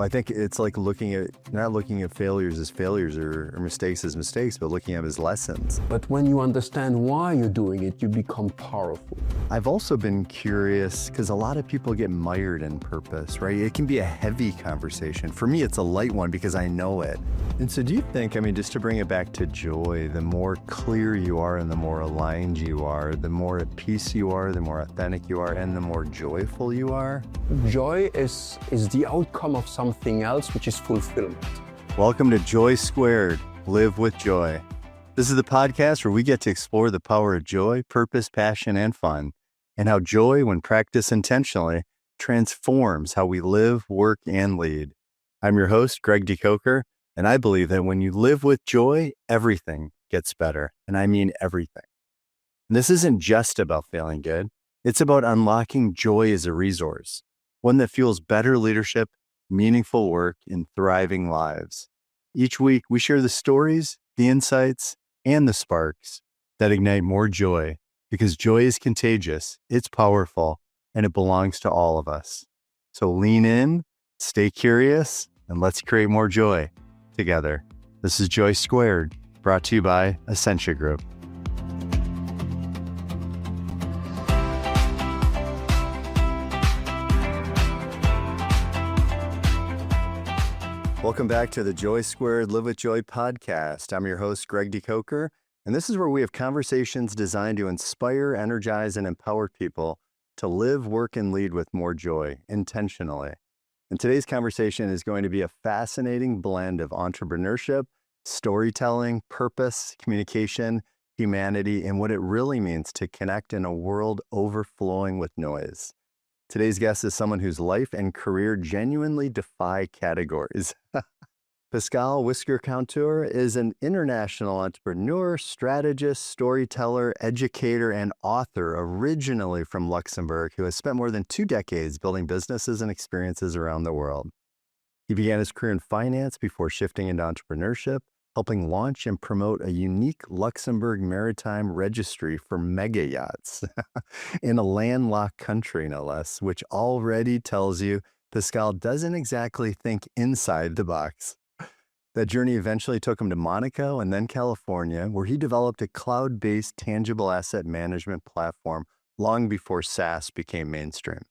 Well, I think it's like not looking at failures as failures or mistakes as mistakes, but looking at them as lessons. But when you understand why you're doing it, you become powerful. I've also been curious because a lot of people get mired in purpose, right? It can be a heavy conversation. For me, it's a light one because I know it. And so do you think, just to bring it back to joy, the more clear you are and the more aligned you are, the more at peace you are, the more authentic you are, and the more joyful you are? Joy is the outcome of something else, which is fulfillment. Welcome to JOY², Live with Joy. This is the podcast where we get to explore the power of joy, purpose, passion, and fun, and how joy, when practiced intentionally, transforms how we live, work, and lead. I'm your host, Greg DeCoker, and I believe that when you live with joy, everything gets better, and I mean everything. And this isn't just about feeling good. It's about unlocking joy as a resource, one that fuels better leadership, meaningful work, and thriving lives. Each week, we share the stories, the insights, and the sparks that ignite more joy, because joy is contagious, it's powerful, and it belongs to all of us. So lean in, stay curious, and let's create more joy together. This is JOY², brought to you by Essentia Group. Welcome back to the JOY² Live with Joy podcast. I'm your host, Greg DeCoker, and this is where we have conversations designed to inspire, energize, and empower people to live, work, and lead with more joy intentionally. And today's conversation is going to be a fascinating blend of entrepreneurship, storytelling, purpose, communication, humanity, and what it really means to connect in a world overflowing with noise. Today's guest is someone whose life and career genuinely defy categories. Pascal Wiscour-Conter is an international entrepreneur, strategist, storyteller, educator, and author originally from Luxembourg, who has spent more than 2 decades building businesses and experiences around the world. He began his career in finance before shifting into entrepreneurship, helping launch and promote a unique Luxembourg maritime registry for mega yachts in a landlocked country, no less, which already tells you Pascal doesn't exactly think inside the box. That journey eventually took him to Monaco and then California, where he developed a cloud-based tangible asset management platform long before SaaS became mainstream.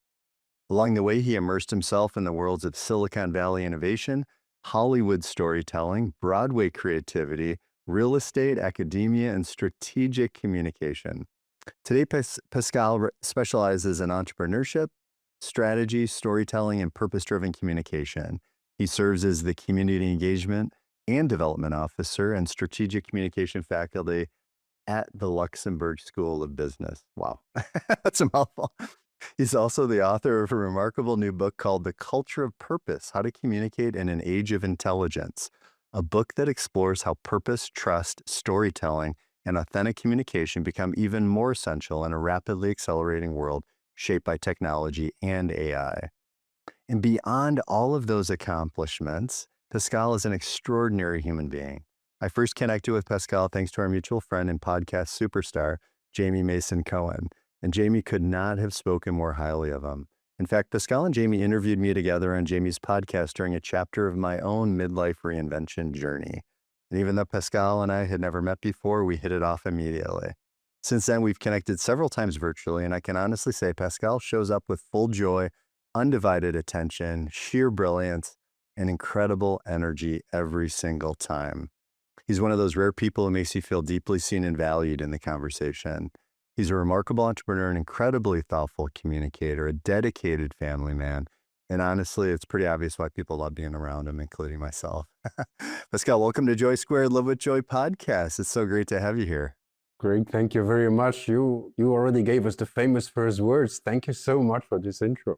Along the way, he immersed himself in the worlds of Silicon Valley innovation, Hollywood storytelling, Broadway creativity, real estate, academia, and strategic communication. Today, Pascal specializes in entrepreneurship, strategy, storytelling, and purpose-driven communication. He serves as the community engagement and development officer and strategic communication faculty at the Luxembourg School of Business. Wow, that's a mouthful. He's also the author of a remarkable new book called The Culture of Purpose: How to Communicate in an Age of Intelligence, a book that explores how purpose, trust, storytelling, and authentic communication become even more essential in a rapidly accelerating world shaped by technology and AI. And beyond all of those accomplishments, Pascal is an extraordinary human being. I first connected with Pascal thanks to our mutual friend and podcast superstar, Jamie Mason Cohen. And Jamie could not have spoken more highly of him. In fact, Pascal and Jamie interviewed me together on Jamie's podcast during a chapter of my own midlife reinvention journey. And even though Pascal and I had never met before, we hit it off immediately. Since then, we've connected several times virtually, and I can honestly say Pascal shows up with full joy, undivided attention, sheer brilliance, and incredible energy every single time. He's one of those rare people who makes you feel deeply seen and valued in the conversation. He's a remarkable entrepreneur, an incredibly thoughtful communicator, a dedicated family man, and honestly, it's pretty obvious why people love being around him, including myself. Pascal, welcome to JOY² Live with Joy podcast. It's so great to have you here. Greg, thank you very much. You already gave us the famous first words. Thank you so much for this intro.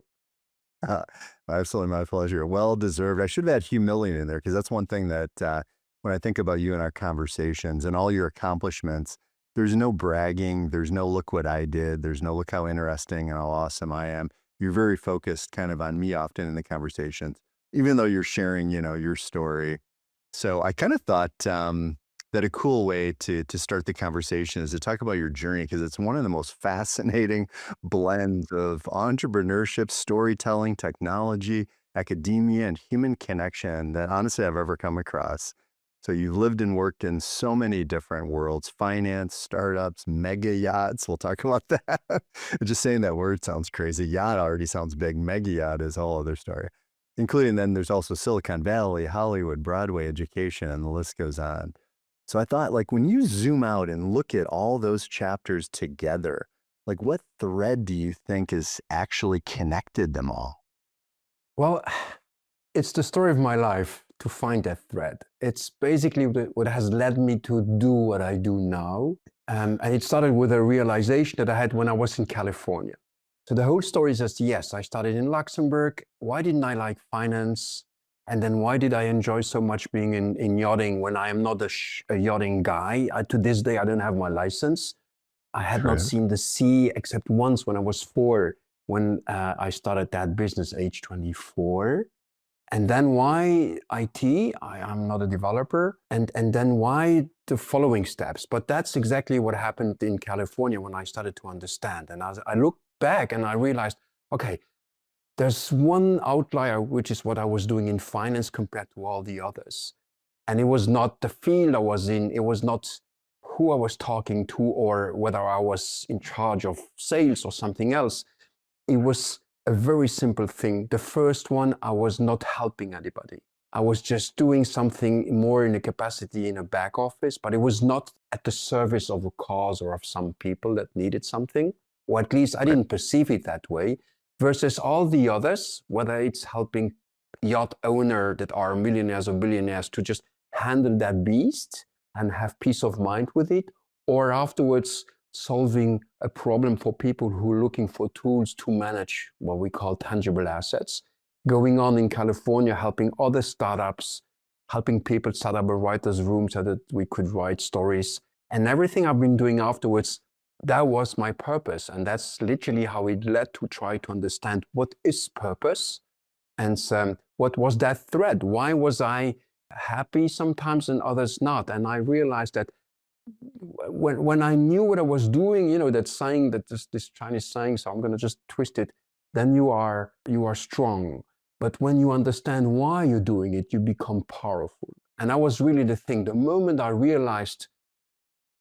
Absolutely, my pleasure. Well deserved. I should have had humility in there, because that's one thing that when I think about you and our conversations and all your accomplishments, there's no bragging, there's no look what I did, there's no look how interesting and how awesome I am. You're very focused kind of on me often in the conversations, even though you're sharing, your story. So I kind of thought that a cool way to start the conversation is to talk about your journey, because it's one of the most fascinating blends of entrepreneurship, storytelling, technology, academia, and human connection that honestly I've ever come across. So you've lived and worked in so many different worlds, finance, startups, mega yachts. We'll talk about that. Just saying that word sounds crazy. Yacht already sounds big. Mega yacht is a whole other story. Including then there's also Silicon Valley, Hollywood, Broadway, education, and the list goes on. So I thought, like, when you zoom out and look at all those chapters together, like, what thread do you think is actually connected them all? Well, it's the story of my life to find that thread. It's basically what has led me to do what I do now. And it started with a realization that I had when I was in California. So the whole story is just, yes, I started in Luxembourg. Why didn't I like finance? And then why did I enjoy so much being in yachting when I am not a yachting guy? To this day, I don't have my license. I had not Right. seen the sea except once when I was 4, when I started that business age 24. And then why IT? I'm not a developer. And then why the following steps? But that's exactly what happened in California when I started to understand. And as I looked back and I realized, okay, there's one outlier, which is what I was doing in finance compared to all the others. And it was not the field I was in, it was not who I was talking to or whether I was in charge of sales or something else. It was a very simple thing. The first one, I was not helping anybody. I was just doing something more in a capacity in a back office, but it was not at the service of a cause or of some people that needed something, or at least I Right. didn't perceive it that way, versus all the others, whether it's helping yacht owner that are millionaires or billionaires to just handle that beast and have peace of mind with it, or afterwards solving a problem for people who are looking for tools to manage what we call tangible assets. Going on in California, helping other startups, helping people set up a writer's room so that we could write stories. And everything I've been doing afterwards, that was my purpose. And that's literally how it led to try to understand what is purpose and what was that thread? Why was I happy sometimes and others not? And I realized that when I knew what I was doing, you know, that saying, that this Chinese saying, so I'm going to just twist it, then you are strong. But when you understand why you're doing it, you become powerful. And that was really the thing. The moment I realized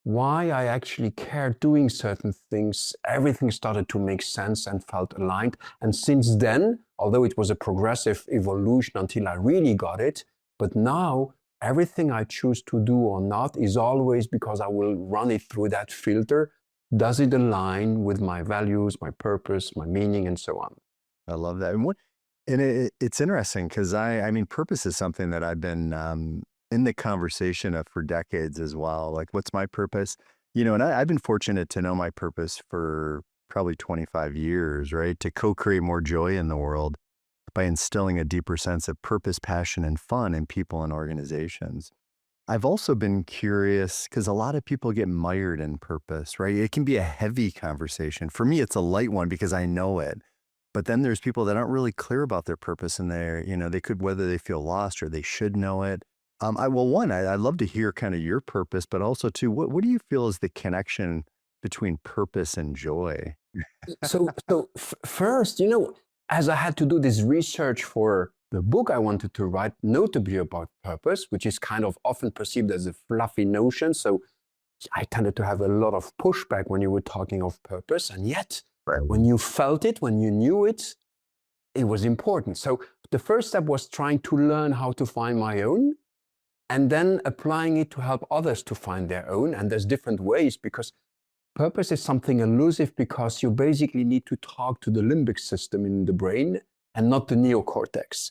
why I actually cared doing certain things, everything started to make sense and felt aligned. And since then, although it was a progressive evolution until I really got it, but now everything I choose to do or not is always because I will run it through that filter. Does it align with my values, my purpose, my meaning, and so on? I love that. It's interesting because I mean, purpose is something that I've been in the conversation of for decades as well. Like, what's my purpose? You know, and I've been fortunate to know my purpose for probably 25 years, right? To co-create more joy in the world by instilling a deeper sense of purpose, passion, and fun in people and organizations. I've also been curious because a lot of people get mired in purpose, right? It can be a heavy conversation. For me, it's a light one because I know it. But then there's people that aren't really clear about their purpose and they're, you know, they could, whether they feel lost or they should know it. I'd love to hear kind of your purpose, but also too, what do you feel is the connection between purpose and joy? First, you know, as I had to do this research for the book I wanted to write, notably about purpose, which is kind of often perceived as a fluffy notion. So I tended to have a lot of pushback when you were talking of purpose. And yet, Right. when you felt it, when you knew it, it was important. So the first step was trying to learn how to find my own and then applying it to help others to find their own. And there's different ways because purpose is something elusive because you basically need to talk to the limbic system in the brain and not the neocortex.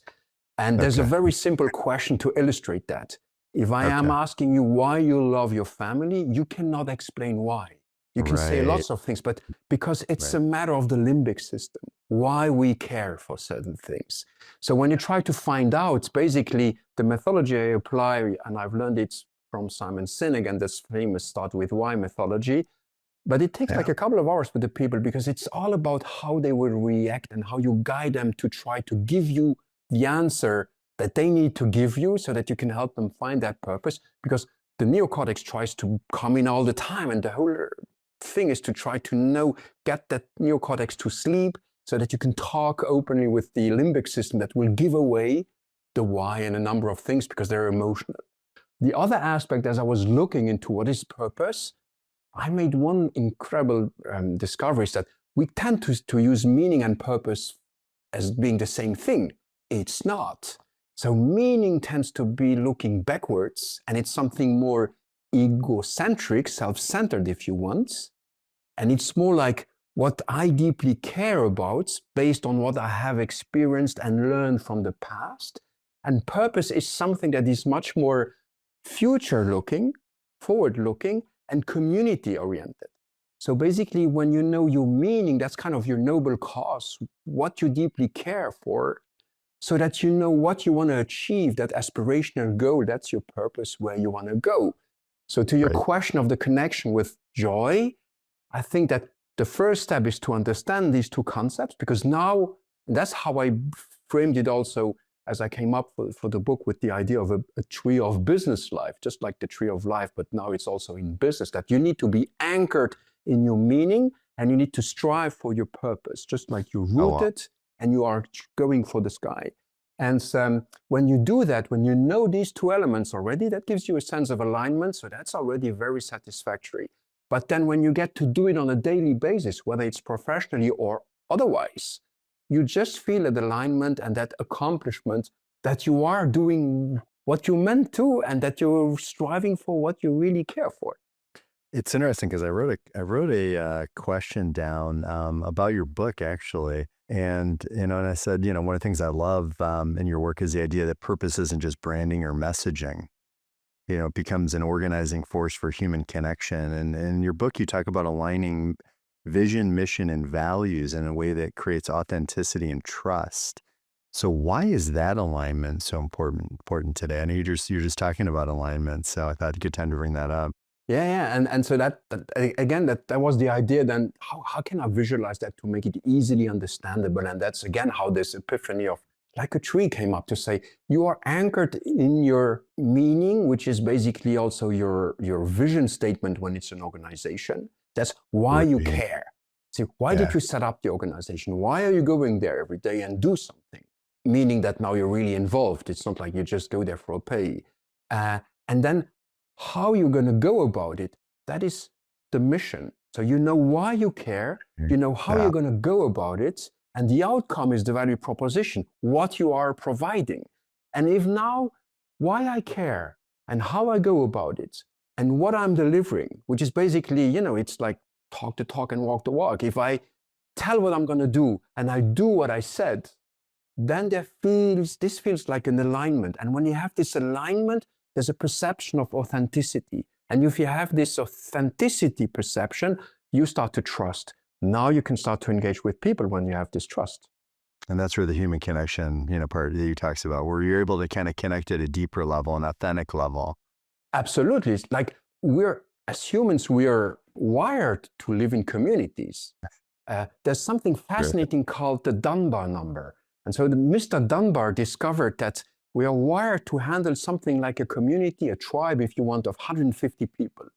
And there's a Okay. very simple question to illustrate that. If I am Okay. asking you why you love your family, you cannot explain why. You can say Right. lots of things, but because it's Right. a matter of the limbic system, why we care for certain things. So when you try to find out, basically the methodology I apply, and I've learned it from Simon Sinek and this famous Start With Why methodology, but it takes Yeah. like a couple of hours with the people because it's all about how they will react and how you guide them to try to give you the answer that they need to give you so that you can help them find that purpose. Because the neocortex tries to come in all the time, and the whole thing is to try to get that neocortex to sleep so that you can talk openly with the limbic system that will give away the why and a number of things because they're emotional. The other aspect, as I was looking into what is purpose, I made one incredible discovery, is that we tend to use meaning and purpose as being the same thing. It's not. So meaning tends to be looking backwards, and it's something more egocentric, self-centered if you want. And it's more like what I deeply care about based on what I have experienced and learned from the past. And purpose is something that is much more future-looking, forward-looking, and community-oriented. So basically, when you know your meaning, that's kind of your noble cause, what you deeply care for, so that you know what you want to achieve, that aspirational goal, that's your purpose, where you want to go. So to your question of the connection with joy, I think that the first step is to understand these two concepts, because now that's how I framed it also as I came up for the book with the idea of a tree of business life, just like the tree of life, but now it's also in business, that you need to be anchored in your meaning and you need to strive for your purpose, just like you're rooted and you are going for the sky. And when you do that, when you know these two elements already, that gives you a sense of alignment. So that's already very satisfactory. But then when you get to do it on a daily basis, whether it's professionally or otherwise, you just feel that alignment and that accomplishment that you are doing what you meant to and that you're striving for what you really care for. It's interesting because I wrote a question down about your book, actually. And, and I said, one of the things I love in your work is the idea that purpose isn't just branding or messaging. It becomes an organizing force for human connection. And in your book, you talk about aligning vision, mission, and values in a way that creates authenticity and trust. So why is that alignment so important today? I know you're just talking about alignment, so I thought a good time to bring that up. Yeah. And so that again, that was the idea. Then how can I visualize that to make it easily understandable? And that's again how this epiphany of like a tree came up, to say you are anchored in your meaning, which is basically also your vision statement when it's an organization. That's why you care. See, why did you set up the organization? Why are you going there every day and do something? Meaning that now you're really involved. It's not like you just go there for a pay. And then how you're going to go about it, that is the mission. So you know why you care, you know how you're going to go about it, and the outcome is the value proposition, what you are providing. And if now, why I care and how I go about it and what I'm delivering, which is basically, it's like talk the talk and walk the walk. If I tell what I'm going to do and I do what I said, then this feels like an alignment. And when you have this alignment, there's a perception of authenticity. And if you have this authenticity perception, you start to trust. Now you can start to engage with people when you have this trust. And that's where the human connection, part that you talks about, where you're able to kind of connect at a deeper level, an authentic level. Absolutely. It's like as humans, we are wired to live in communities. There's something fascinating called the Dunbar number. And so Mr. Dunbar discovered that we are wired to handle something like a community, a tribe, if you want, of 150 people.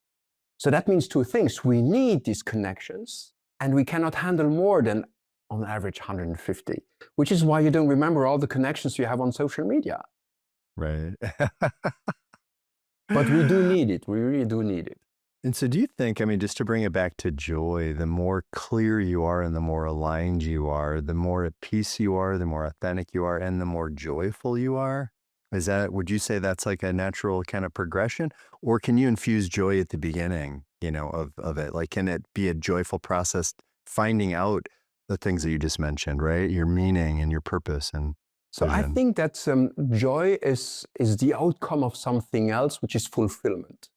So that means two things. We need these connections, and we cannot handle more than, on average, 150, which is why you don't remember all the connections you have on social media. Right. But we do need it. We really do need it. And so do you think, just to bring it back to joy, the more clear you are and the more aligned you are, the more at peace you are, the more authentic you are, and the more joyful you are? Would you say that's like a natural kind of progression? Or can you infuse joy at the beginning, of it? Like, can it be a joyful process, finding out the things that you just mentioned, right? Your meaning and your purpose and so vision. I think that joy is the outcome of something else, which is fulfillment.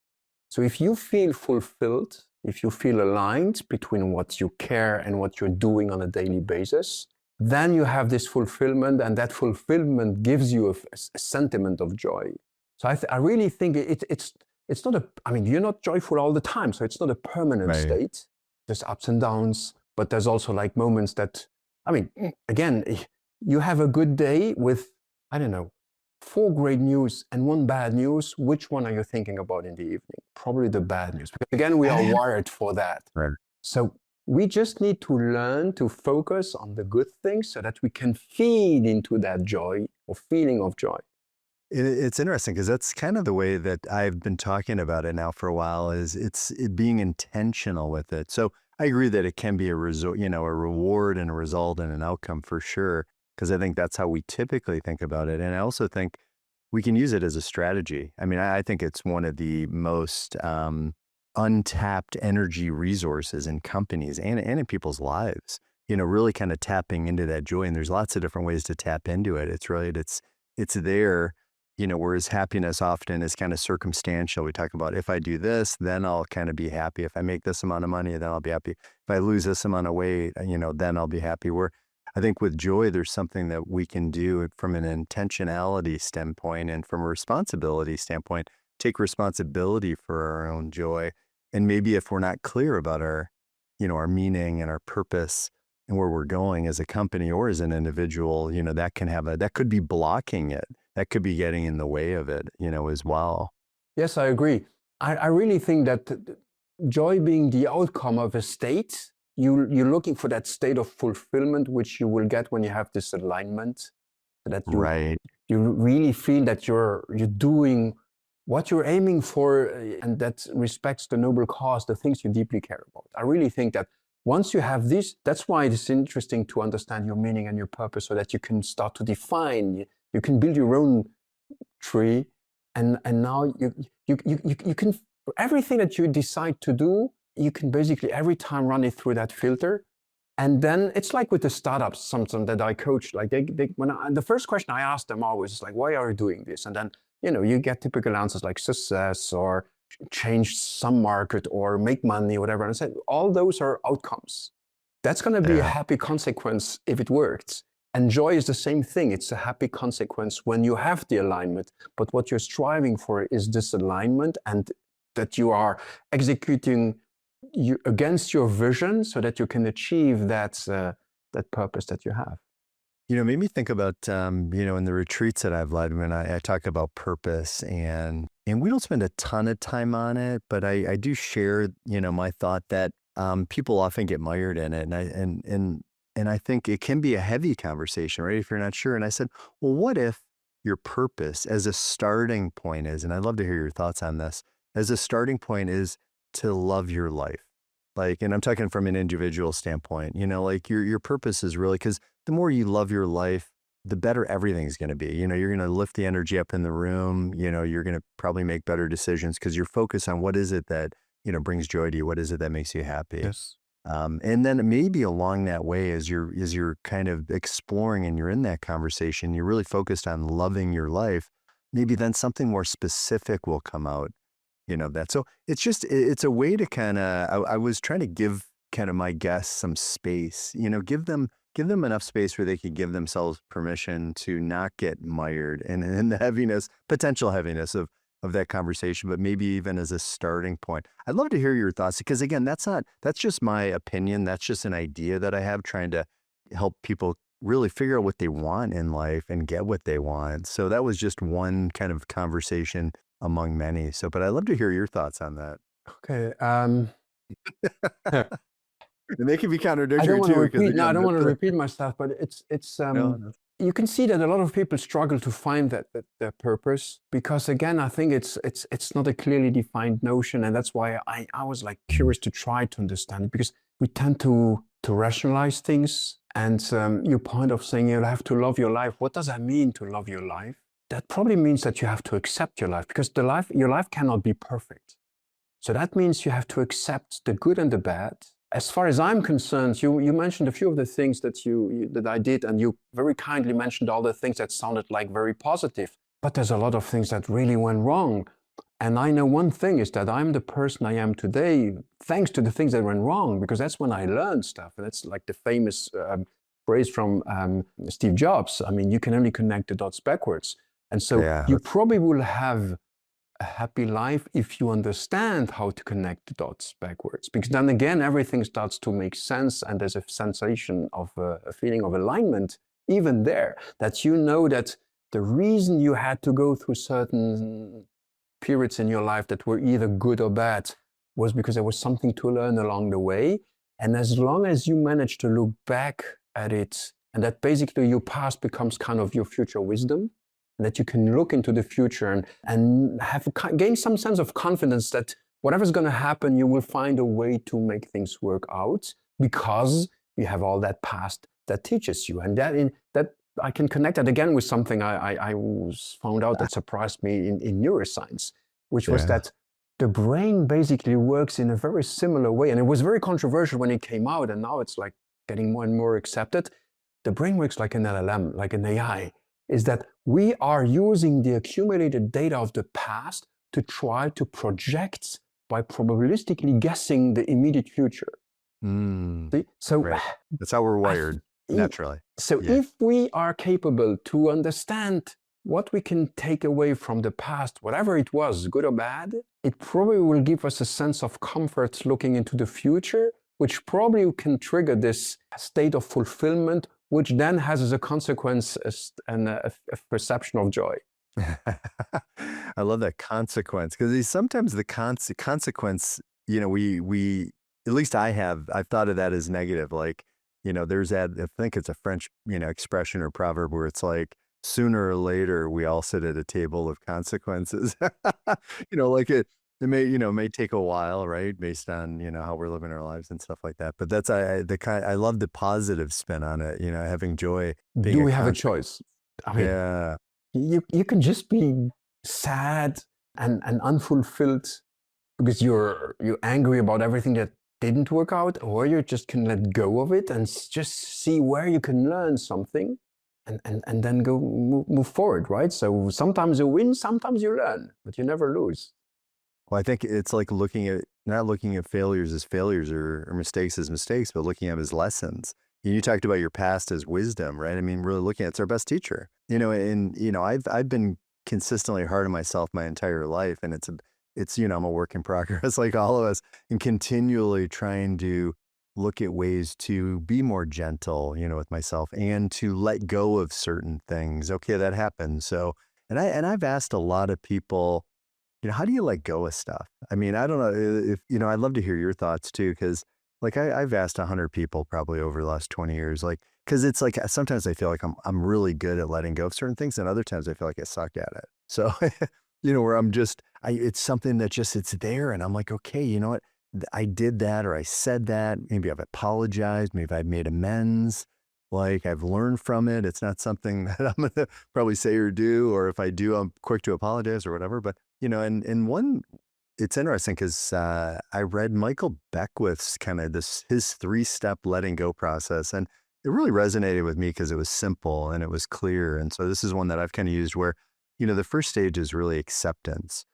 So if you feel fulfilled, if you feel aligned between what you care and what you're doing on a daily basis, then you have this fulfillment, and that fulfillment gives you a sentiment of joy. So I really think it's not you're not joyful all the time, so it's not a permanent state. There's ups and downs, but there's also like moments that, again, you have a good day with, 4 great news and 1 bad news. Which one are you thinking about in the evening? Probably the bad news. Because again, we are wired for that. Right. So We just need to learn to focus on the good things so that we can feed into that joy or feeling of joy. It's interesting because that's kind of the way that I've been talking about it now for a while, is being intentional with it. So I agree that it can be a result, a reward and a result and an outcome for sure, because I think that's how we typically think about it. And I also think we can use it as a strategy. I mean, I think it's one of the most untapped energy resources in companies and in people's lives, really kind of tapping into that joy. And there's lots of different ways to tap into it. It's there. Whereas happiness often is kind of circumstantial. We talk about, if I do this, then I'll kind of be happy. If I make this amount of money, then I'll be happy. If I lose this amount of weight, then I'll be happy. Where I think with joy, there's something that we can do from an intentionality standpoint and from a responsibility standpoint, take responsibility for our own joy. And maybe if we're not clear about our meaning and our purpose and where we're going as a company or as an individual, that could be blocking it. That could be getting in the way of it, as well. Yes, I agree. I really think that joy being the outcome of a state, you're looking for that state of fulfillment, which you will get when you have this alignment, so that you really feel that you're doing what you're aiming for, and that respects the noble cause, the things you deeply care about. I really think that once you have this, that's why it's interesting to understand your meaning and your purpose, so that you can start to define. You can build your own tree, and now you can, everything that you decide to do, you can basically every time run it through that filter. And then it's like with the startups, something that I coach, like the first question I ask them always is like, why are you doing this? And then, you get typical answers like success or change some market or make money, whatever. And I said, all those are outcomes. That's going to be a happy consequence if it works. And joy is the same thing. It's a happy consequence when you have the alignment. But what you're striving for is this alignment, and that you are executing against your vision so that you can achieve that purpose that you have. Made me think about, in the retreats that I've led, when I talk about purpose, and we don't spend a ton of time on it, but I do share, my thought that people often get mired in it. And I think it can be a heavy conversation, right? If you're not sure. And I said, well, what if your purpose as a starting point is, and I'd love to hear your thoughts on this, as a starting point is to love your life. And I'm talking from an individual standpoint, like your purpose is really, because the more you love your life, the better everything's going to be. You're going to lift the energy up in the room. You're going to probably make better decisions because you're focused on what is it that, brings joy to you? What is it that makes you happy? Yes. And then maybe along that way, as you're kind of exploring and you're in that conversation, you're really focused on loving your life, maybe then something more specific will come out, that. So it's a way to kind of, I was trying to give kind of my guests some space, give them enough space where they could give themselves permission to not get mired in the potential heaviness of that conversation, but maybe even as a starting point. I'd love to hear your thoughts, because again, that's just my opinion. That's just an idea that I have, trying to help people really figure out what they want in life and get what they want. So that was just one kind of conversation among many. So, but I'd love to hear your thoughts on that. Okay. And they can be contradictory I don't want too. to repeat. No, I don't want to repeat myself, but it's No. You can see that a lot of people struggle to find their purpose, because again, I think it's not a clearly defined notion, and that's why I was like curious to try to understand it, because we tend to rationalize things. And your point of saying you have to love your life, what does that mean to love your life? That probably means that you have to accept your life, because your life cannot be perfect. So that means you have to accept the good and the bad. As far as I'm concerned, you mentioned a few of the things that I did, and you very kindly mentioned all the things that sounded like very positive. But there's a lot of things that really went wrong. And I know one thing is that I'm the person I am today thanks to the things that went wrong, because that's when I learned stuff. And that's like the famous phrase from Steve Jobs. I mean, you can only connect the dots backwards. And so you probably will have a happy life if you understand how to connect the dots backwards, because then again, everything starts to make sense, and there's a sensation of a feeling of alignment even there, that you know that the reason you had to go through certain periods in your life that were either good or bad was because there was something to learn along the way. And as long as you manage to look back at it, and that basically your past becomes kind of your future wisdom, and that you can look into the future and have gain some sense of confidence that whatever's going to happen, you will find a way to make things work out because you have all that past that teaches you. And that I can connect that again with something I found out that surprised me in neuroscience, which was that the brain basically works in a very similar way. And it was very controversial when it came out, and now it's like getting more and more accepted. The brain works like an LLM, like an AI, is that we are using the accumulated data of the past to try to project by probabilistically guessing the immediate future. See? So right. That's how we're wired naturally. So if we are capable to understand what we can take away from the past, whatever it was, good or bad, it probably will give us a sense of comfort looking into the future, which probably can trigger this state of fulfillment, which then has as a consequence a perception of joy. I love that consequence, because sometimes the consequence, we at least I've thought of that as negative. Like, there's that, I think it's a French, expression or proverb where it's like, sooner or later, we all sit at a table of consequences. Like it may take a while, right? Based on, how we're living our lives and stuff like that. But that's, I love the positive spin on it, having joy. Do we have a choice? I mean, you can just be sad and unfulfilled because you're angry about everything that didn't work out, or you just can let go of it and just see where you can learn something and then go move forward, right? So sometimes you win, sometimes you learn, but you never lose. Well, I think it's like not looking at failures as failures or mistakes as mistakes, but looking at them as lessons. You talked about your past as wisdom, right? I mean, really looking at it's our best teacher. I've been consistently hard on myself my entire life, and it's I'm a work in progress like all of us, and continually trying to look at ways to be more gentle, with myself, and to let go of certain things. Okay, that happened. So, and I've asked a lot of people, how do you let go of stuff? I mean, I don't know if, I'd love to hear your thoughts too, because like I've asked 100 people probably over the last 20 years, like, because it's like sometimes I feel like I'm really good at letting go of certain things, and other times I feel like I suck at it. So, where it's something that just, it's there, and I'm like, okay, you know what? I did that, or I said that. Maybe I've apologized. Maybe I've made amends. Like, I've learned from it. It's not something that I'm going to probably say or do, or if I do, I'm quick to apologize or whatever. But, and one, it's interesting because I read Michael Beckwith's kind of his 3-step letting go process. And it really resonated with me because it was simple and it was clear. And so this is one that I've kind of used where, the first stage is really acceptance.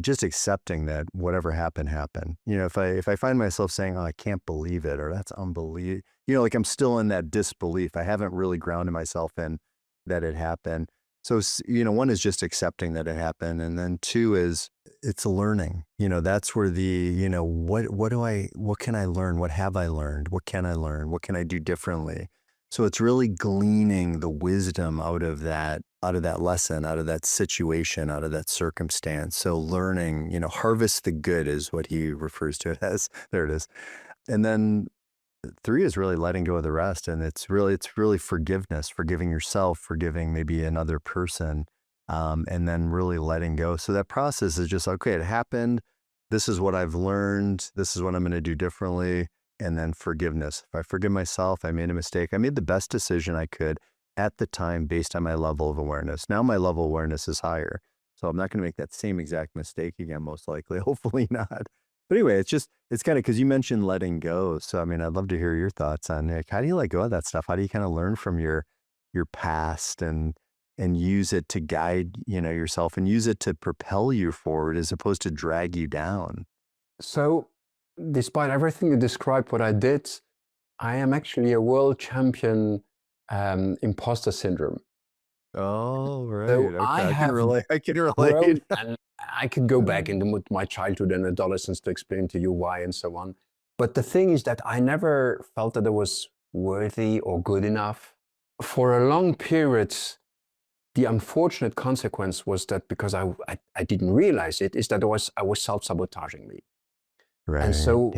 Just accepting that whatever happened. If I find myself saying, oh, I can't believe it, or that's unbelievable, like I'm still in that disbelief. I haven't really grounded myself in that it happened. So, one is just accepting that it happened. And then 2 is it's learning. That's where the, what can I learn? What have I learned? What can I learn? What can I do differently? So it's really gleaning the wisdom out of that lesson, out of that situation, out of that circumstance. So learning, harvest the good is what he refers to it as. There it is. And then 3 is really letting go of the rest. And it's really forgiveness, forgiving yourself, forgiving maybe another person, and then really letting go. So that process is just, okay, it happened. This is what I've learned. This is what I'm going to do differently. And then forgiveness. If I forgive myself, I made a mistake. I made the best decision I could at the time based on my level of awareness. Now my level of awareness is higher. So I'm not going to make that same exact mistake again, most likely. Hopefully not. But anyway, it's kind of, because you mentioned letting go. So, I mean, I'd love to hear your thoughts on, like, how do you let go of that stuff? How do you kind of learn from your past and use it to guide, yourself, and use it to propel you forward as opposed to drag you down? So, despite everything you described, what I did, I am actually a world champion imposter syndrome. Oh, right. So Okay. I can relate. And I could go back into my childhood and adolescence to explain to you why and so on. But the thing is that I never felt that I was worthy or good enough. For a long period, the unfortunate consequence was that because I didn't realize it, is that I was self-sabotaging me. Right. And so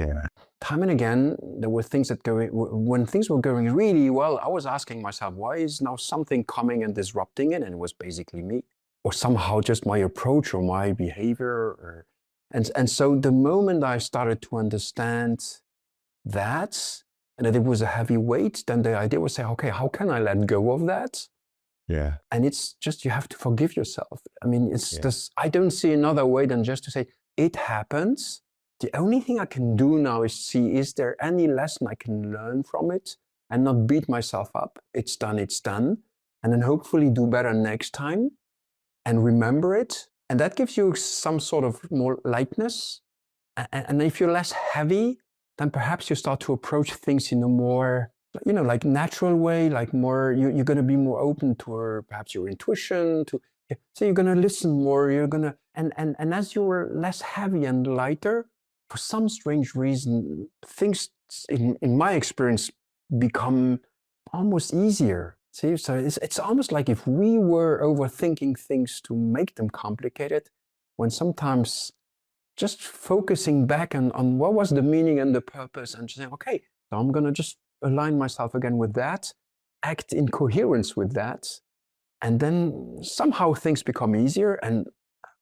time and again, there were things when things were going really well, I was asking myself, why is now something coming and disrupting it? And it was basically me, or somehow just my approach or my behavior. And so the moment I started to understand that, and that it was a heavy weight, then the idea was say, okay, how can I let go of that? Yeah. And it's just, you have to forgive yourself. I mean, it's just, I don't see another way than just to say, it happens. The only thing I can do now is see, is there any lesson I can learn from it and not beat myself up? It's done, it's done. And then hopefully do better next time and remember it. And that gives you some sort of more lightness. And if you're less heavy, then perhaps you start to approach things in a more, like natural way, like more, you're going to be more open to perhaps your intuition, so you're going to listen more, you're going to, and as you're less heavy and lighter, for some strange reason, things, in my experience, become almost easier. See, so it's almost like if we were overthinking things to make them complicated, when sometimes just focusing back on what was the meaning and the purpose, and just saying, okay, so I'm going to just align myself again with that, act in coherence with that, and then somehow things become easier. And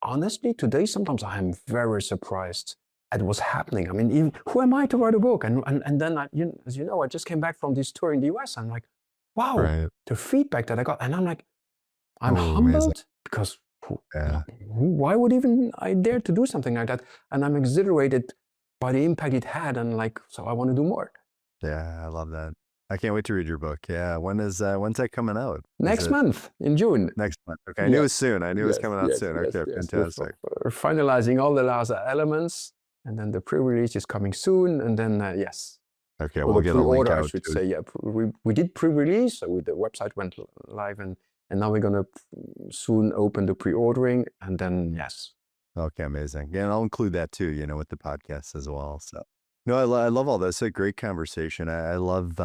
honestly, today, sometimes I am very surprised at what's happening. I mean, even, who am I to write a book? And then, as you know, I just came back from this tour in the US. I'm like, wow, the feedback that I got. And I'm like, I'm humbled because why would even I dare to do something like that? And I'm exhilarated by the impact it had. And so I want to do more. Yeah, I love that. I can't wait to read your book. Yeah. When's that coming out? Next month, in June. Next month. Okay. I knew it was soon. I knew it was coming out soon. Okay, fantastic. We're finalizing all the last elements, and then the pre-release is coming soon. And then, yes. Okay, we'll get a link out. I should say, yeah. We did pre-release, so the website went live, and now we're going to soon open the pre-ordering, and then, yes. Okay, amazing. Yeah, and I'll include that too, with the podcast as well. So, no, I love all this. It's a great conversation. I love,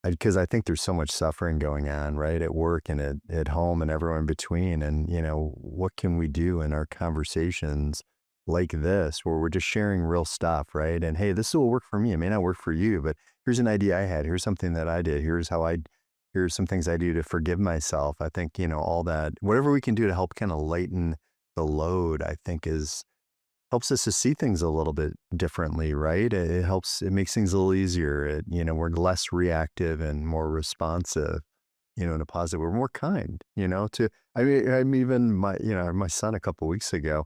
because I think there's so much suffering going on, right? At work and at home and everywhere in between. And, what can we do in our conversations like this, where we're just sharing real stuff, right? And hey, this will work for me. It may not work for you, but here's an idea I had. Here's something that I did. Here's some things I do to forgive myself. I think, all that, whatever we can do to help kind of lighten the load, I think helps us to see things a little bit differently, right? It makes things a little easier. We're less reactive and more responsive, in a positive. We're more kind, I'm even my son a couple of weeks ago,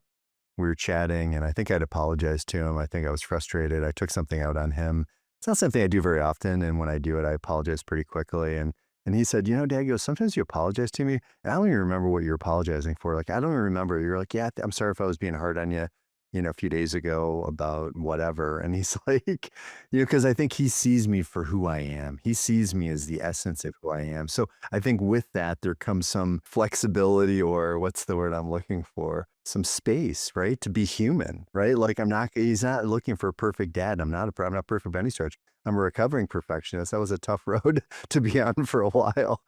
we were chatting and I think I'd apologized to him. I think I was frustrated. I took something out on him. It's not something I do very often. And when I do it, I apologize pretty quickly. And he said, Dad, goes, sometimes you apologize to me, and I don't even remember what you're apologizing for. Like, I don't even remember. You're like, yeah, I'm sorry if I was being hard on you, a few days ago about whatever. And he's like, because I think he sees me for who I am. He sees me as the essence of who I am. So I think with that, there comes some flexibility, or what's the word I'm looking for? Some space, right? To be human, right? Like he's not looking for a perfect dad. I'm not perfect by any stretch. I'm a recovering perfectionist. That was a tough road to be on for a while.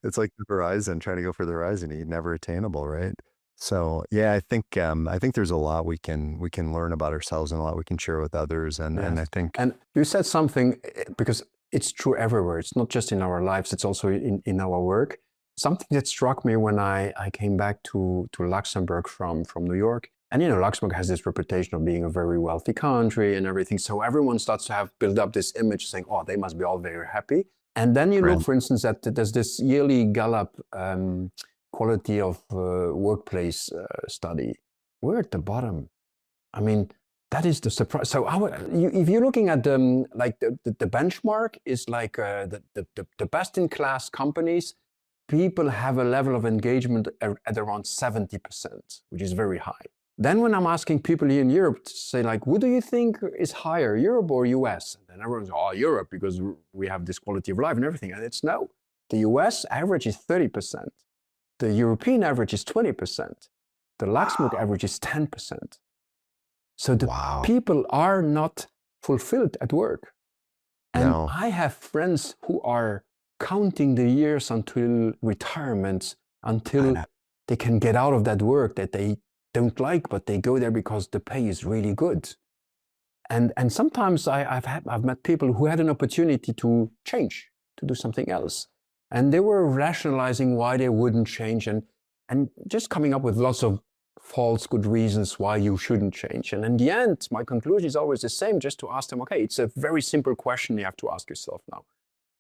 It's like the horizon, trying to go for the horizon, never attainable, right? So yeah, I think there's a lot we can learn about ourselves and a lot we can share with others. And I think, and you said something, because it's true everywhere. It's not just in our lives, it's also in our work. Something that struck me when I came back to Luxembourg from New York. And Luxembourg has this reputation of being a very wealthy country and everything. So everyone starts to build up this image saying, oh, they must be all very happy. And then you look, for instance, that there's this yearly Gallup quality of workplace study. We're at the bottom. I mean, that is the surprise. So if you're looking at the benchmark is like the best in class companies, people have a level of engagement at around 70%, which is very high. Then when I'm asking people here in Europe to say, who do you think is higher, Europe or US? And then everyone's, oh, Europe, because we have this quality of life and everything. And it's no. The US average is 30%. The European average is 20%. The Luxembourg average is 10%. So the people are not fulfilled at work. And I have friends who are counting the years until retirement, until they can get out of that work that they don't like, but they go there because the pay is really good. And sometimes I've met people who had an opportunity to change, to do something else. And they were rationalizing why they wouldn't change and just coming up with lots of false good reasons why you shouldn't change. And in the end, my conclusion is always the same, just to ask them, okay, it's a very simple question you have to ask yourself now.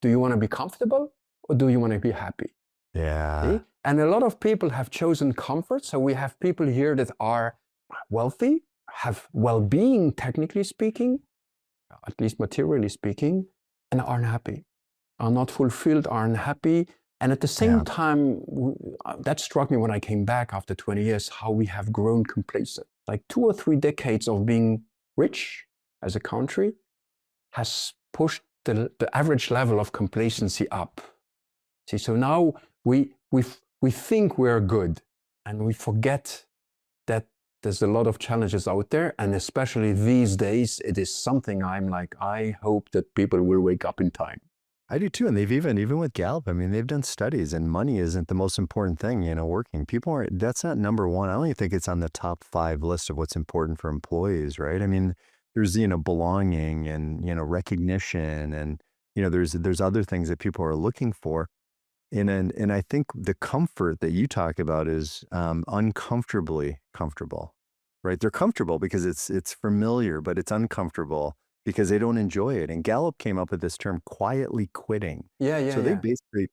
Do you want to be comfortable or do you want to be happy? Yeah. See? And a lot of people have chosen comfort. So we have people here that are wealthy, have well-being, technically speaking, at least materially speaking, and aren't happy, are not fulfilled, aren't happy. And at the same time, that struck me when I came back after 20 years, how we have grown complacent. Like 2 or 3 decades of being rich as a country has pushed the average level of complacency up. See, so now we think we're good, and we forget that there's a lot of challenges out there, and especially these days, it is something I'm like, I hope that people will wake up in time. I do too. And they've even with Gallup, I mean, they've done studies, and money isn't the most important thing, working. People aren't, that's not number one. I don't even think it's on the top 5 list of what's important for employees, right? I mean, there's, belonging and, recognition and, there's other things that people are looking for. And I think the comfort that you talk about is uncomfortably comfortable, right? They're comfortable because it's familiar, but it's uncomfortable because they don't enjoy it. And Gallup came up with this term, quietly quitting. So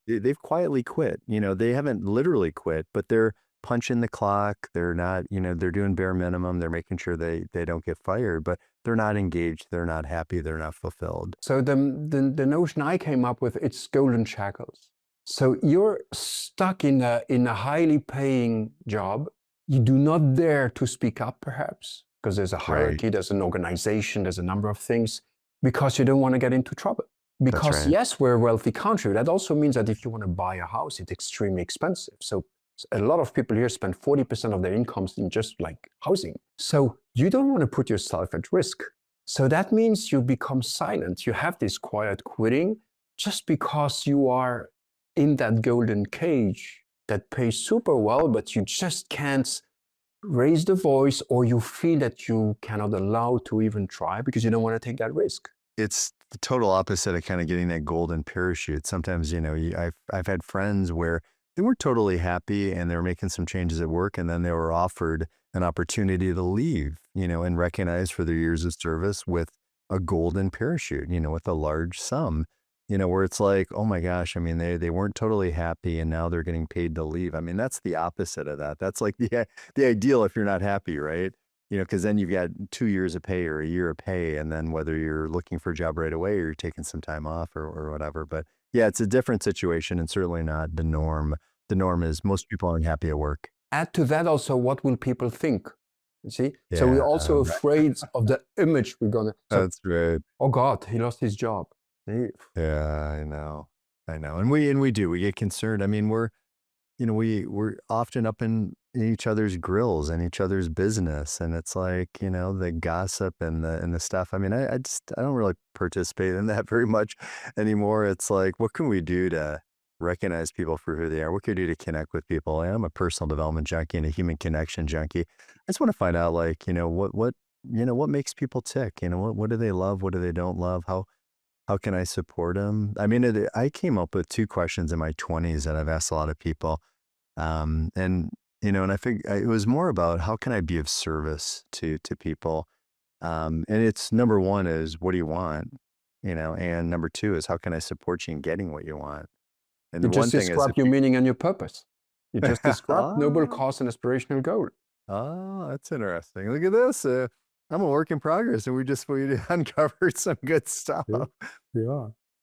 they've quietly quit. They haven't literally quit, but they're punching the clock. They're not, they're doing bare minimum. They're making sure they don't get fired, but they're not engaged. They're not happy. They're not fulfilled. So the notion I came up with, it's golden shackles. So you're stuck in a highly paying job. You do not dare to speak up, perhaps, because there's a hierarchy, there's an organization, there's a number of things, because you don't want to get into trouble. Because yes, we're a wealthy country. That also means that if you want to buy a house, it's extremely expensive. So a lot of people here spend 40% of their incomes in just like housing. So you don't want to put yourself at risk. So that means you become silent. You have this quiet quitting just because you are in that golden cage that pays super well, but you just can't raise the voice, or you feel that you cannot allow to even try because you don't want to take that risk. It's the total opposite of kind of getting that golden parachute. Sometimes, I've had friends where they weren't totally happy and they were making some changes at work, and then they were offered an opportunity to leave, and recognized for their years of service with a golden parachute, with a large sum. Where it's like, oh my gosh, I mean, they weren't totally happy and now they're getting paid to leave. I mean, that's the opposite of that. That's like the ideal if you're not happy, right? Because then you've got 2 years of pay or a year of pay, and then whether you're looking for a job right away or you're taking some time off or whatever. But yeah, it's a different situation and certainly not the norm. The norm is most people aren't happy at work. Add to that also, what will people think? You see? So we're also afraid of the image we're going to. That's right. Oh God, he lost his job. Yeah, I know. And we get concerned. I mean, we're often up in each other's grills and each other's business. And it's like, the gossip and the stuff. I mean, I don't really participate in that very much anymore. It's like, what can we do to recognize people for who they are? What can we do to connect with people? I'm a personal development junkie and a human connection junkie. I just want to find out, like, what makes people tick? What do they love? What do they don't love? How can I support them? I mean, I came up with 2 questions in my 20s that I've asked a lot of people. And I think it was more about how can I be of service to people? And it's number 1 is, what do you want? And number 2 is, how can I support you in getting what you want? And you the one just thing described is, your meaning and your purpose. You just described noble cause and aspirational goal. Oh, that's interesting. Look at this. I'm a work in progress, and we uncovered some good stuff. Yeah.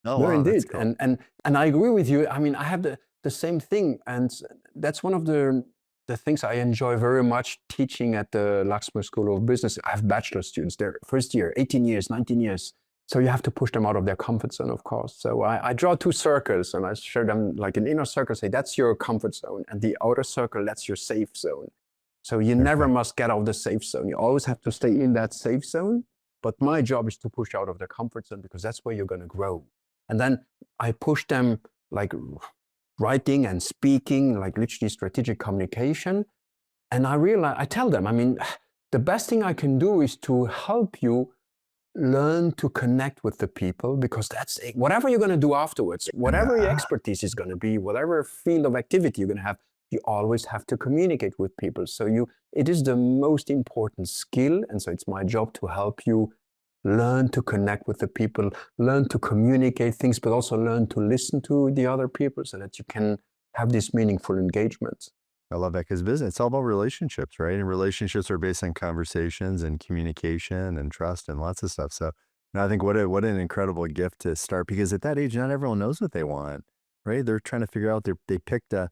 Oh, No, wow, indeed. cool. And I agree with you. I mean, I have the same thing. And that's one of the things I enjoy very much teaching at the Luxembourg School of Business. I have bachelor students. They're first year, 18 years, 19 years. So you have to push them out of their comfort zone, of course. So I draw 2 circles and I show them, like, an inner circle, say, that's your comfort zone. And the outer circle, that's your safe zone. So you never must get out of the safe zone. You always have to stay in that safe zone. But my job is to push out of the comfort zone, because that's where you're going to grow. And then I push them, like, writing and speaking, like literally strategic communication. And I tell them, I mean, the best thing I can do is to help you learn to connect with the people, because that's it. Whatever you're going to do afterwards, whatever your expertise is going to be, whatever field of activity you're going to have, you always have to communicate with people. So it is the most important skill. And so it's my job to help you learn to connect with the people, learn to communicate things, but also learn to listen to the other people so that you can have this meaningful engagement. I love that, because business, it's all about relationships, right? And relationships are based on conversations and communication and trust and lots of stuff. So I think what an incredible gift to start, because at that age, not everyone knows what they want, right? They're trying to figure out, they picked a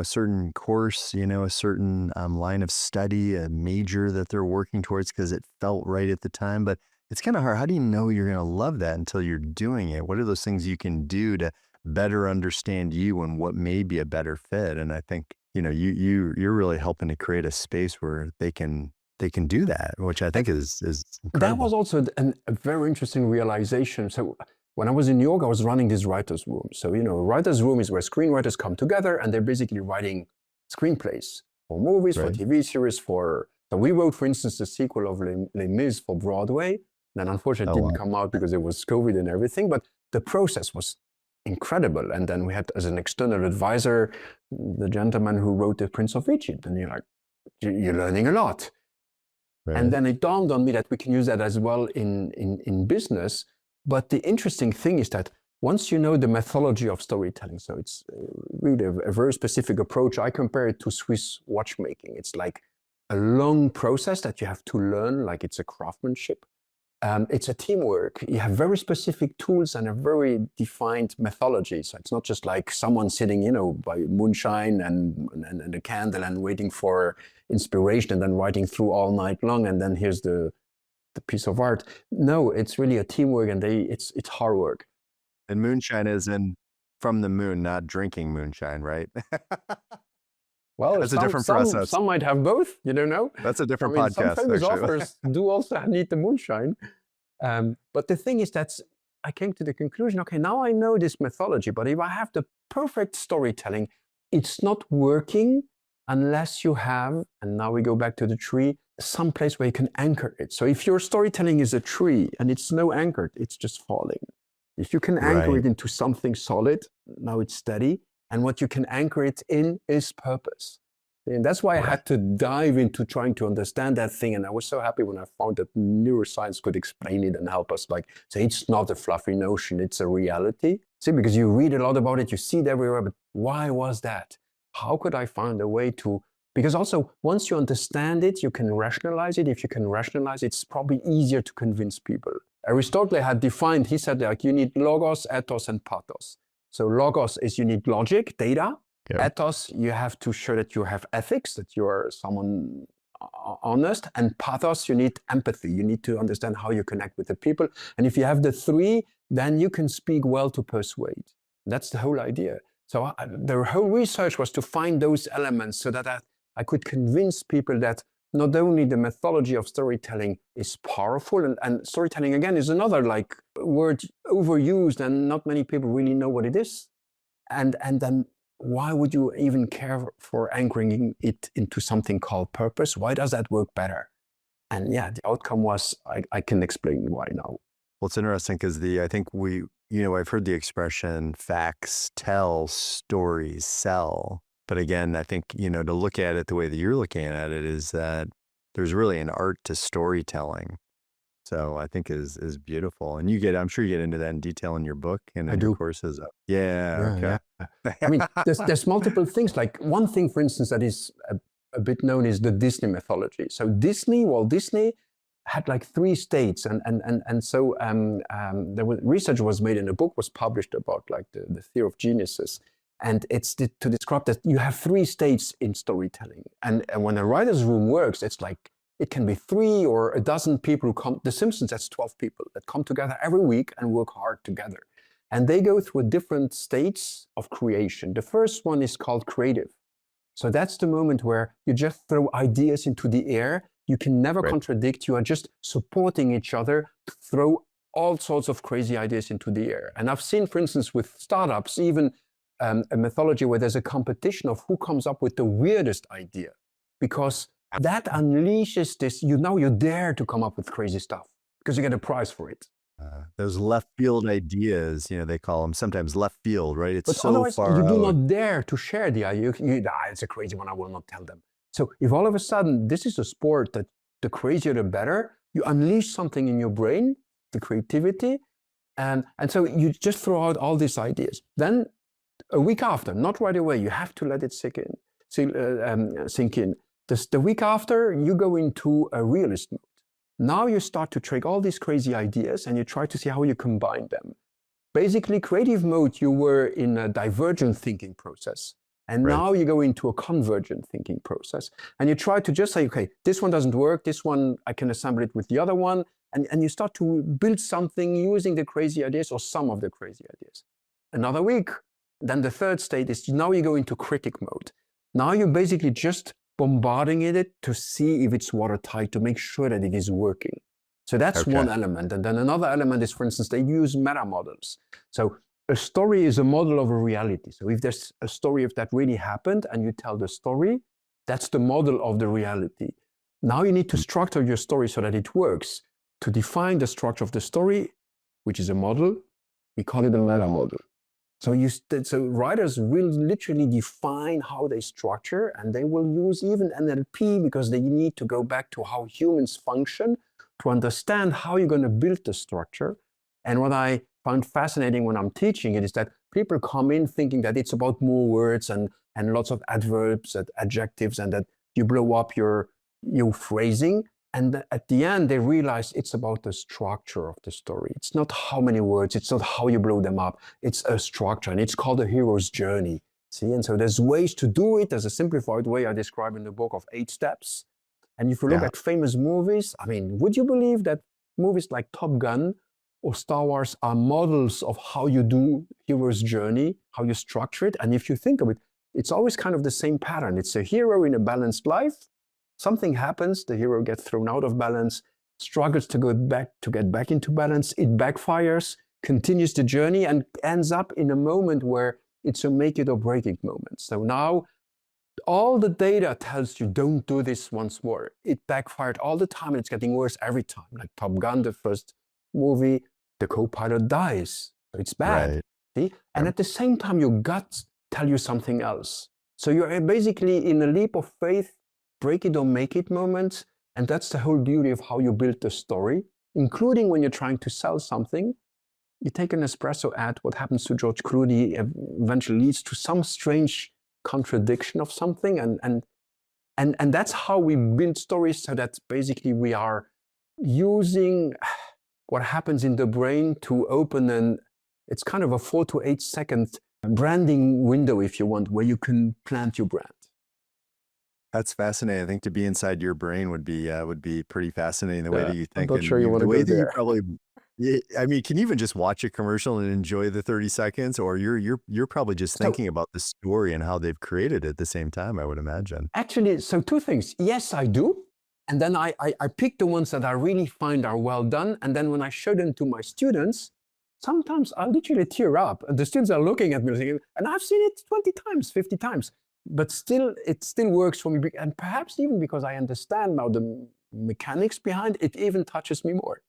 certain course, a certain line of study, a major that they're working towards because it felt right at the time. But it's kind of hard. How do you know you're going to love that until you're doing it? What are those things you can do to better understand you and what may be a better fit? And I think, you're really helping to create a space where they can do that, which I think is incredible. That was also a very interesting realization. So when I was in New York, I was running this writer's room. So, a writer's room is where screenwriters come together and they're basically writing screenplays for movies, for TV series, so we wrote, for instance, the sequel of Les Mis for Broadway. Then unfortunately it didn't come out because it was COVID and everything, but the process was incredible. And then we had as an external advisor, the gentleman who wrote The Prince of Egypt. And you're learning a lot. Right. And then it dawned on me that we can use that as well in business. But the interesting thing is that once you know the methodology of storytelling, so it's really a very specific approach. I compare it to Swiss watchmaking. It's like a long process that you have to learn, like it's a craftsmanship. It's a teamwork. You have very specific tools and a very defined methodology. So it's not just like someone sitting, by moonshine and a candle and waiting for inspiration and then writing through all night long and then here's the piece of art. No, it's really a teamwork, and it's hard work. And moonshine is from the moon, not drinking moonshine, right? Well, that's a different process. Some might have both. You don't know. That's a different podcast. Some famous authors do also need the moonshine. But the thing is that I came to the conclusion, okay, now I know this methodology, but if I have the perfect storytelling, it's not working unless you have, and now we go back to the tree, some place where you can anchor it. So if your storytelling is a tree and it's no anchored, it's just falling. If you can anchor it into something solid, now it's steady. And what you can anchor it in is purpose. And that's why I had to dive into trying to understand that thing. And I was so happy when I found that neuroscience could explain it and help us, like say it's not a fluffy notion, it's a reality. See, because you read a lot about it, you see it everywhere, but why was that? How could I find a way to, because also once you understand it, you can rationalize it. If you can rationalize it, it's probably easier to convince people. Aristotle had defined, he said, like you need logos, ethos, and pathos. So logos is you need logic, data. Yep. Ethos, you have to show that you have ethics, that you are someone honest. And pathos, you need empathy. You need to understand how you connect with the people. And if you have the three, then you can speak well to persuade. That's the whole idea. So the whole research was to find those elements so that I could convince people that not only the methodology of storytelling is powerful, and storytelling, again, is another like word overused and not many people really know what it is. And then why would you even care for anchoring it into something called purpose? Why does that work better? And yeah, the outcome was, I can explain why now. Well, it's interesting because I think I've heard the expression facts tell, stories sell. But again, I think, to look at it the way that you're looking at it is that there's really an art to storytelling. So I think is beautiful. And I'm sure you get into that in detail in your book and in your courses. Yeah. Okay. Yeah. I mean, there's multiple things. Like one thing, for instance, that is a bit known is the Disney mythology. So Walt Disney had like 3 states. And so there was research was made and a book was published about like the theory of geniuses. And it's to describe that you have 3 states in storytelling. And when a writer's room works, it's like, it can be 3 or a dozen people who come. The Simpsons, that's 12 people that come together every week and work hard together. And they go through different states of creation. The first one is called creative. So that's the moment where you just throw ideas into the air. You can never contradict. You are just supporting each other to throw all sorts of crazy ideas into the air. And I've seen, for instance, with startups, even a methodology where there's a competition of who comes up with the weirdest idea, because that unleashes this, you dare to come up with crazy stuff. because you get a prize for it. Those left field ideas, they call them sometimes left field, right? It's But so otherwise, far you do out. not dare to share the idea. It's a crazy one, I will not tell them. So if all of a sudden this is a sport that the crazier the better, you unleash something in your brain, the creativity, and so you just throw out all these ideas. Then a week after, not right away, you have to let it sink in. The week after, you go into a realist mode. Now you start to take all these crazy ideas and you try to see how you combine them. Basically, creative mode, you were in a divergent thinking process. And Right. now you go into a convergent thinking process. And you try to just say, okay, this one doesn't work. This one, I can assemble it with the other one. And you start to build something using the crazy ideas or some of the crazy ideas. Another week, then the third state is now you go into critic mode. Now you're basically just bombarding it to see if it's watertight, to make sure that it is working. So that's one element. And then another element is, for instance, they use meta models. So a story is a model of a reality. So if there's a story of that really happened and you tell the story, that's the model of the reality. Now you need to structure your story so that it works. To define the structure of the story, which is a model, we call it a meta model. So writers will literally define how they structure, and they will use even NLP because they need to go back to how humans function to understand how you're going to build the structure. And what I found fascinating when I'm teaching it is that people come in thinking that it's about more words and lots of adverbs and adjectives, and that you blow up your phrasing. And at the end, they realize it's about the structure of the story. It's not how many words, it's not how you blow them up, it's a structure, and it's called a hero's journey. See, and so there's ways to do it. There's a simplified way I describe in the book of 8 steps. And if you look at famous movies, I mean, would you believe that movies like Top Gun or Star Wars are models of how you do hero's journey, how you structure it? And if you think of it, it's always kind of the same pattern. It's a hero in a balanced life. Something happens, the hero gets thrown out of balance, struggles to get back into balance, it backfires, continues the journey, and ends up in a moment where it's a make it or break it moment. So now all the data tells you don't do this once more. It backfired all the time and it's getting worse every time. Like Top Gun, the first movie, the co-pilot dies. So it's bad. Right. See? And at the same time, your guts tell you something else. So you're basically in a leap of faith, break it or make it moments. And that's the whole beauty of how you build the story, including when you're trying to sell something. You take an espresso ad, what happens to George Clooney eventually leads to some strange contradiction of something. And that's how we build stories, so that basically we are using what happens in the brain to open it's kind of a 4 to 8 second branding window, if you want, where you can plant your brand. That's fascinating. I think to be inside your brain would be pretty fascinating, the way that you think. I'm not sure you want to go there. I mean, can you even just watch a commercial and enjoy the 30 seconds, or you're probably just thinking about the story and how they've created it at the same time, I would imagine. Actually, so 2 things. Yes, I do. And then I pick the ones that I really find are well done. And then when I show them to my students, sometimes I literally tear up. And the students are looking at me thinking, and I've seen it 20 times, 50 times. But still, it still works for me. And perhaps even because I understand now the mechanics behind it, even touches me more.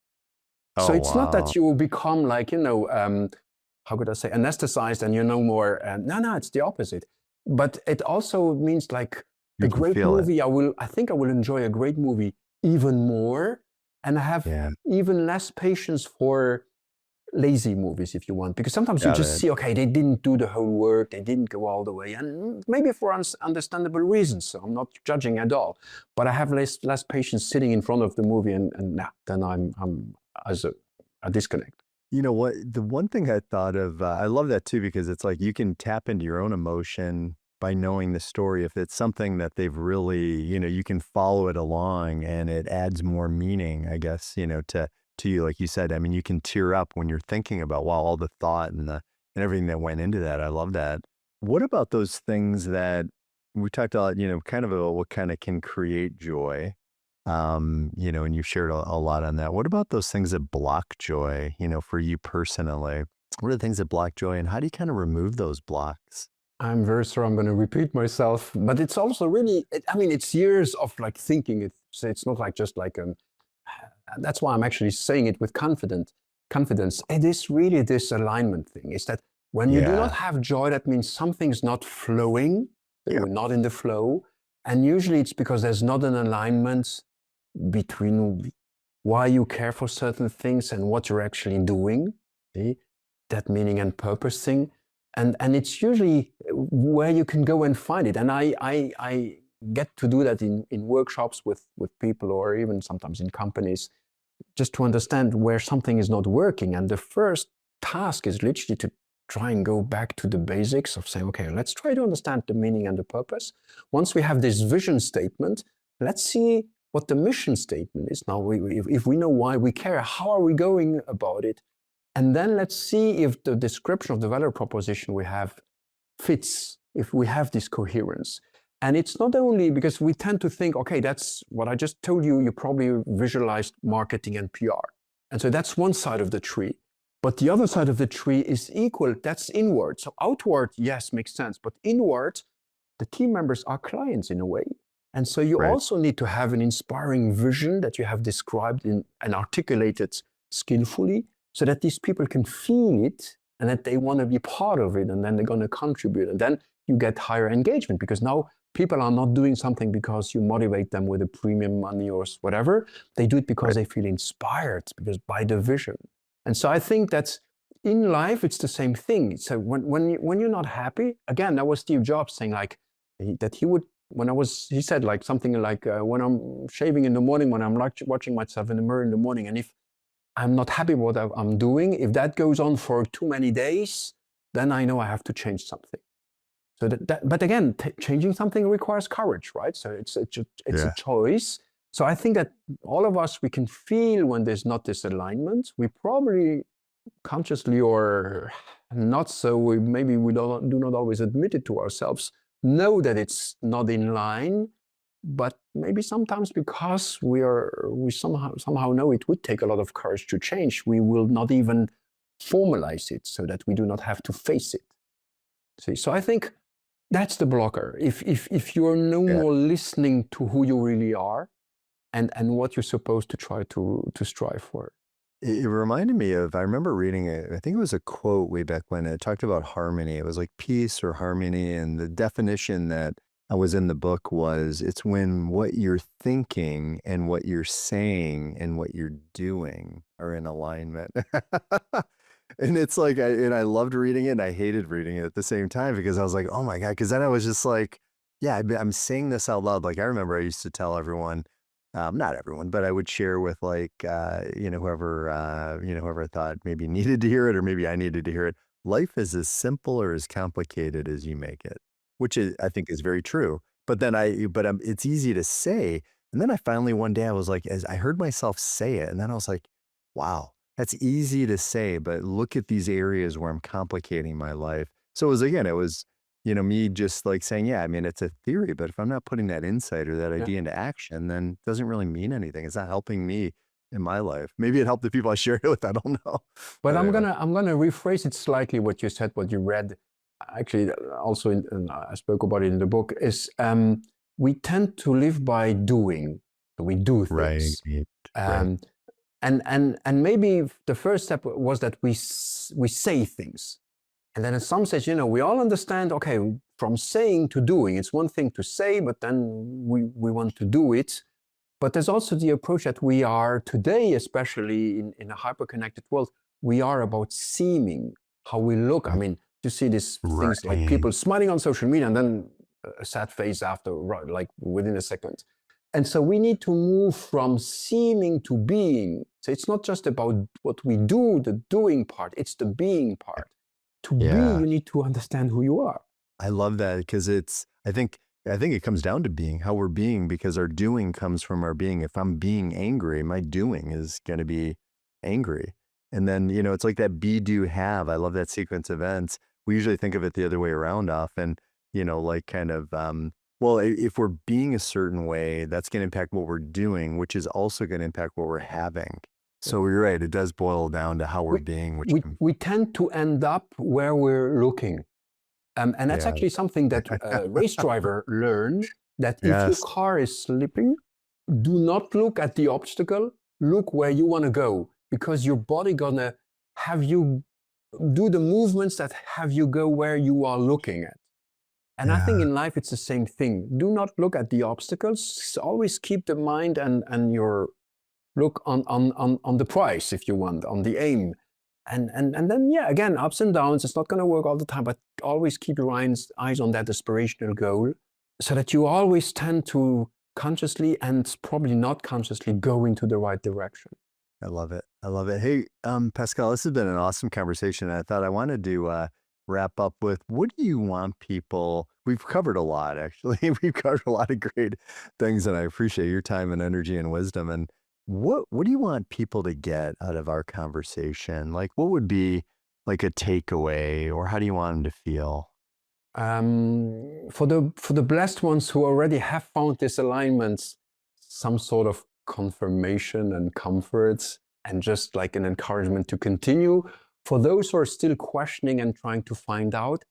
So it's not that you become like, how could I say, anesthetized and you know more. No, it's the opposite. But it also means like a great movie, I think I will enjoy a great movie even more. And I have even less patience for lazy movies, if you want, because sometimes you just see, okay, they didn't do the whole work, they didn't go all the way, and maybe for understandable reasons. So I'm not judging at all, but I have less patience sitting in front of the movie, and then I'm as a disconnect. You know what? The one thing I thought of, I love that too, because it's like you can tap into your own emotion by knowing the story. If it's something that they've really, you can follow it along, and it adds more meaning, I guess, to you, like you said. I mean, you can tear up when you're thinking about, wow, all the thought and everything that went into that. I love that. What about those things that we talked about, kind of about what kind of can create joy, and you've shared a lot on that. What about those things that block joy, for you personally? What are the things that block joy, and how do you kind of remove those blocks? I'm very sorry, I'm going to repeat myself, but it's also really, it's years of like thinking. It's not like just like that's why I'm actually saying it with confidence. It is really this alignment thing. Is that when you do not have joy, that means something's not flowing. We're not in the flow. And usually it's because there's not an alignment between why you care for certain things and what you're actually doing. See? That meaning and purpose thing. And it's usually where you can go and find it. And I get to do that in workshops with people, or even sometimes in companies, just to understand where something is not working. And the first task is literally to try and go back to the basics of saying, okay, let's try to understand the meaning and the purpose. Once we have this vision statement, let's see what the mission statement is. Now, if we know why we care, how are we going about it? And then let's see if the description of the value proposition we have fits, if we have this coherence. And it's not only because we tend to think, okay, that's what I just told you, you probably visualized marketing and PR. And so that's one side of the tree. But the other side of the tree is equal, that's inward. So outward, yes, makes sense. But inward, the team members are clients in a way. And so you also need to have an inspiring vision that you have described and articulated skillfully, so that these people can feel it and that they want to be part of it, and then they're going to contribute. And then you get higher engagement, because now people are not doing something because you motivate them with a premium money or whatever. They do it because they feel inspired, because by the vision. And so I think that in life, it's the same thing. So when you're not happy, again, that was Steve Jobs saying like that he would, he said like something like, when I'm shaving in the morning, when I'm watching myself in the mirror in the morning, and if I'm not happy with what I'm doing, if that goes on for too many days, then I know I have to change something. So but again, changing something requires courage, right? So it's a choice. So I think that all of us, we can feel when there's not this alignment. We probably consciously or not so, maybe we do not always admit it to ourselves, know that it's not in line, but maybe sometimes because we somehow know it would take a lot of courage to change, we will not even formalize it so that we do not have to face it. See, so I think that's the blocker. If you're no more listening to who you really are and what you're supposed to try to strive for. It reminded me of, I remember reading it, I think it was a quote way back when it talked about harmony. It was like peace or harmony. And the definition that was in the book was, it's when what you're thinking and what you're saying and what you're doing are in alignment. And it's like, I loved reading it and I hated reading it at the same time, because I was like, oh my God. Because then I was just like, yeah, I'm saying this out loud. Like I remember I used to tell everyone, not everyone, but I would share with like, whoever I thought maybe needed to hear it, or maybe I needed to hear it. Life is as simple or as complicated as you make it, which I think is very true. But then it's easy to say. And then I finally, one day I was like, as I heard myself say it, and then I was like, wow, that's easy to say, but look at these areas where I'm complicating my life. So it was, me just like saying, yeah, I mean, it's a theory, but if I'm not putting that insight or that idea into action, then it doesn't really mean anything. It's not helping me in my life. Maybe it helped the people I share it with. I don't know. But I'm gonna rephrase it slightly. What you said, what you read, actually, also I spoke about it in the book. Is we tend to live by doing. So we do things. Right. And maybe the first step was that we say things. And then at some stage, we all understand, okay, from saying to doing, it's one thing to say, but then we want to do it. But there's also the approach that we are today, especially in a hyper-connected world, we are about seeming, how we look. I mean, you see these things like people smiling on social media and then a sad face after, like within a second. And so we need to move from seeming to being. So it's not just about what we do, the doing part, it's the being part. To be, you need to understand who you are. I love that, because I think it comes down to being, how we're being, because our doing comes from our being. If I'm being angry, my doing is going to be angry. And then, it's like that be, do, have. I love that sequence of events. We usually think of it the other way around often, like kind of, well, if we're being a certain way, that's going to impact what we're doing, which is also going to impact what we're having. So you're right. It does boil down to how we're being. We tend to end up where we're looking. And that's actually something that a race driver learned, that if your car is slipping, do not look at the obstacle, look where you want to go, because your body gonna have you do the movements that have you go where you are looking at. And I think in life, it's the same thing. Do not look at the obstacles. Always keep the mind and your look on the prize, if you want, on the aim. And then, yeah, again, ups and downs. It's not going to work all the time, but always keep your eyes on that aspirational goal, so that you always tend to consciously and probably not consciously go into the right direction. I love it. I love it. Hey, Pascal, this has been an awesome conversation. I thought I wanted to wrap up with, what do you want people, we've covered a lot, actually. We've covered a lot of great things, and I appreciate your time and energy and wisdom. And what do you want people to get out of our conversation? Like, what would be like a takeaway, or how do you want them to feel? For the blessed ones who already have found this alignment, some sort of confirmation and comfort, and just like an encouragement to continue. For those who are still questioning and trying to find out,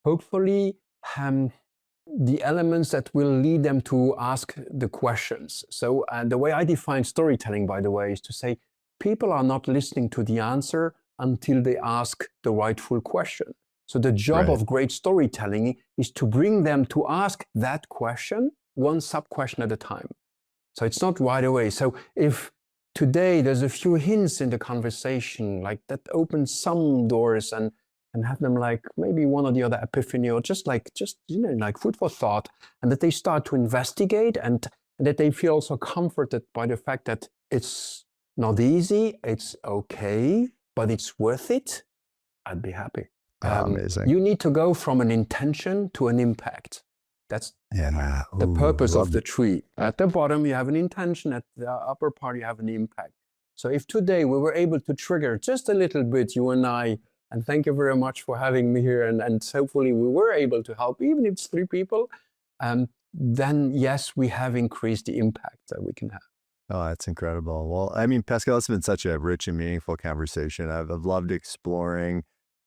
hopefully the elements that will lead them to ask the questions. So the way I define storytelling, by the way, is to say people are not listening to the answer until they ask the rightful question. So the job of great storytelling is to bring them to ask that question, one sub-question at a time. So it's not right away. So if today there's a few hints in the conversation, like that opens some doors and have them like maybe one or the other epiphany, or just you know, like food for thought, and that they start to investigate, and that they feel also comforted by the fact that it's not easy, it's okay, but it's worth it, I'd be happy. Amazing. You need to go from an intention to an impact. That's the purpose of the tree. At the bottom, you have an intention. At the upper part, you have an impact. So if today we were able to trigger just a little bit, you and I, and thank you very much for having me here, and hopefully we were able to help, even if it's 3 people, then yes, we have increased the impact that we can have. Oh, that's incredible. Well, I mean, Pascal, it's been such a rich and meaningful conversation. I've loved exploring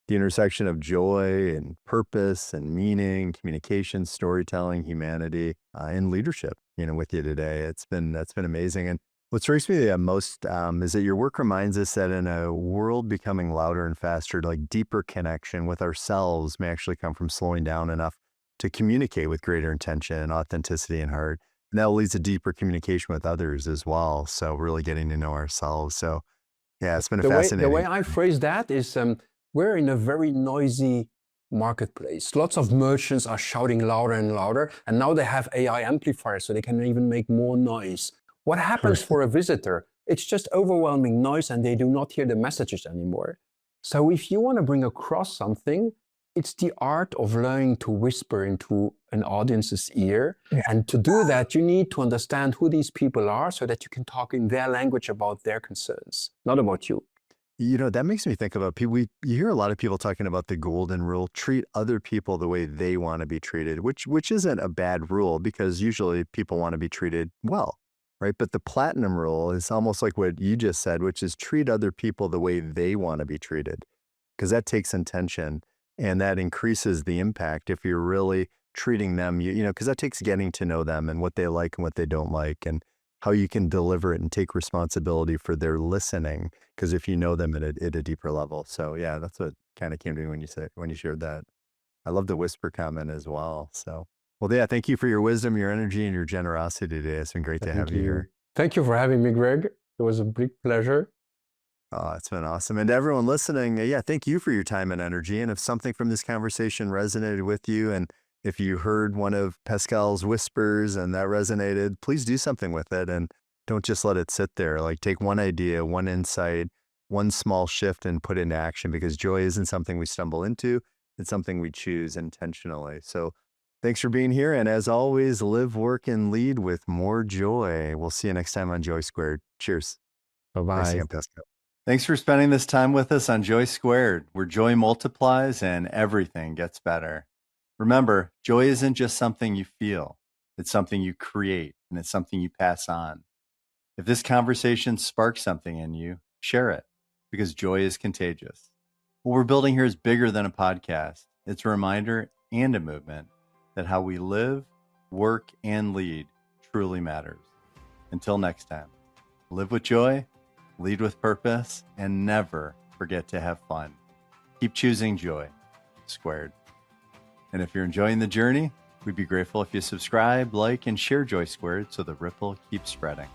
the intersection of joy and purpose and meaning, communication, storytelling, humanity, and leadership, you know, with you today. That's been amazing. And what strikes me the most is that your work reminds us that in a world becoming louder and faster, like deeper connection with ourselves may actually come from slowing down enough to communicate with greater intention and authenticity and heart. And that leads to deeper communication with others as well. So really getting to know ourselves. So yeah, it's been fascinating. The way I phrase that is, we're in a very noisy marketplace. Lots of merchants are shouting louder and louder, and now they have AI amplifiers, so they can even make more noise. What happens for a visitor? It's just overwhelming noise, and they do not hear the messages anymore. So if you want to bring across something, it's the art of learning to whisper into an audience's ear. And to do that, you need to understand who these people are, so that you can talk in their language about their concerns, not about you. You know, that makes me think about people. You hear a lot of people talking about the golden rule: treat other people the way they want to be treated, which isn't a bad rule, because usually people want to be treated well, right? But the platinum rule is almost like what you just said, which is treat other people the way they want to be treated, because that takes intention and that increases the impact if you're really treating them, you know, because that takes getting to know them and what they like and what they don't like, and how you can deliver it and take responsibility for their listening, because if you know them at a deeper level. So yeah, that's what kind of came to me when you shared that. I love the whisper comment as well. So, well, yeah, thank you for your wisdom, your energy, and your generosity today. It's been great to have you here. Thank you for having me, Greg. It was a big pleasure. Oh, it's been awesome. And to everyone listening, yeah, thank you for your time and energy. And if something from this conversation resonated with you, and if you heard one of Pascal's whispers and that resonated, please do something with it, and don't just let it sit there. Like, take one idea, one insight, one small shift, and put it into action, because joy isn't something we stumble into. It's something we choose intentionally. So thanks for being here. And as always, live, work, and lead with more joy. We'll see you next time on JOY². Cheers. Bye-bye. Thanks again, Pascal. Thanks for spending this time with us on JOY², where joy multiplies and everything gets better. Remember, joy isn't just something you feel. It's something you create, and it's something you pass on. If this conversation sparks something in you, share it, because joy is contagious. What we're building here is bigger than a podcast. It's a reminder and a movement that how we live, work, and lead truly matters. Until next time, Live with joy, lead with purpose, and never forget to have fun. Keep choosing joy squared. And if you're enjoying the journey, we'd be grateful if you subscribe, like, and share Joy Squared so the ripple keeps spreading.